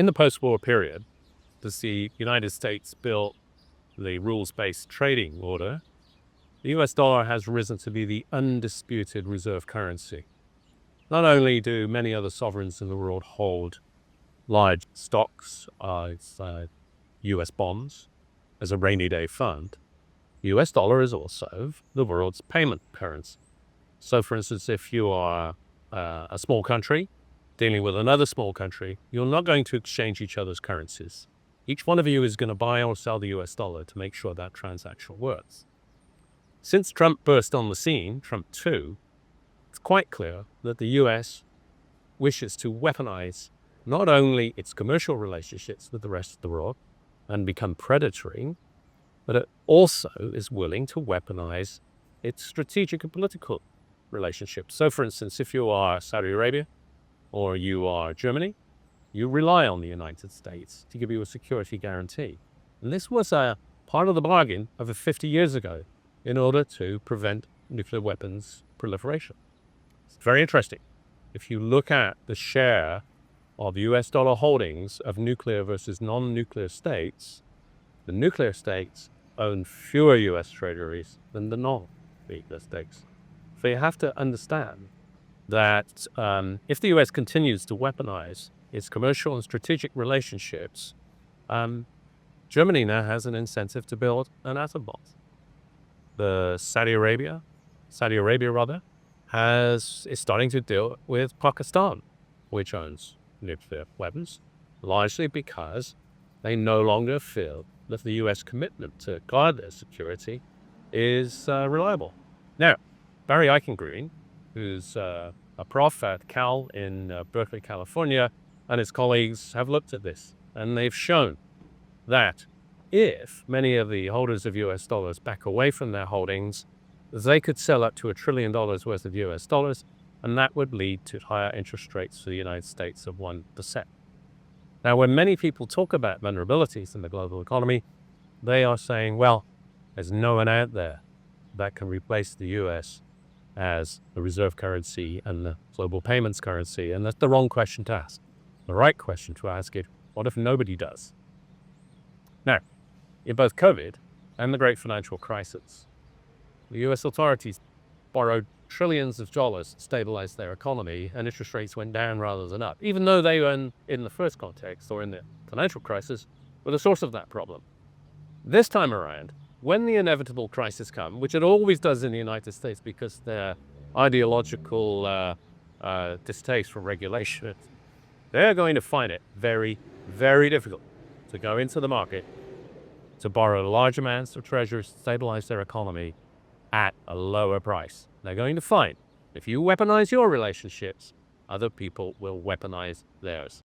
In the post-war period, as the United States built the rules-based trading order, the US dollar has risen to be the undisputed reserve currency. Not only do many other sovereigns in the world hold large stocks of US bonds as a rainy day fund, the US dollar is also the world's payment currency. So, for instance, if you are a small country dealing with another small country, you're not going to exchange each other's currencies. Each one of you is going to buy or sell the US dollar to make sure that transaction works. Since Trump burst on the scene, Trump 2, it's quite clear that the US wishes to weaponize not only its commercial relationships with the rest of the world and become predatory, but it also is willing to weaponize its strategic and political relationships. So, for instance, if you are Saudi Arabia or you are Germany, you rely on the United States to give you a security guarantee. And this was a part of the bargain over 50 years ago in order to prevent nuclear weapons proliferation. It's very interesting. If you look at the share of US dollar holdings of nuclear versus non-nuclear states, the nuclear states own fewer US treasuries than the non-nuclear states. So you have to understand that if the US continues to weaponize its commercial and strategic relationships, Germany now has an incentive to build an atom bomb. Saudi Arabia is starting to deal with Pakistan, which owns nuclear weapons, largely because they no longer feel that the US commitment to guard their security is reliable. Now, Barry Eichengreen, who's a prof at Cal in Berkeley, California, and his colleagues have looked at this, and they've shown that if many of the holders of US dollars back away from their holdings, they could sell up to $1 trillion worth of US dollars, and that would lead to higher interest rates for the United States of 1%. Now, when many people talk about vulnerabilities in the global economy, they are saying, well, there's no one out there that can replace the US as the reserve currency and the global payments currency, and that's the wrong question to ask. The right question to ask is, what if nobody does? Now, in both COVID and the great financial crisis, the US authorities borrowed trillions of dollars to stabilize their economy, and interest rates went down rather than up, even though they were in the first context or in the financial crisis were the source of that problem. This time around, when the inevitable crisis comes, which it always does in the United States because their ideological distaste for regulation, they're going to find it very, very difficult to go into the market to borrow large amounts of treasuries to stabilize their economy at a lower price. They're going to find if you weaponize your relationships, other people will weaponize theirs.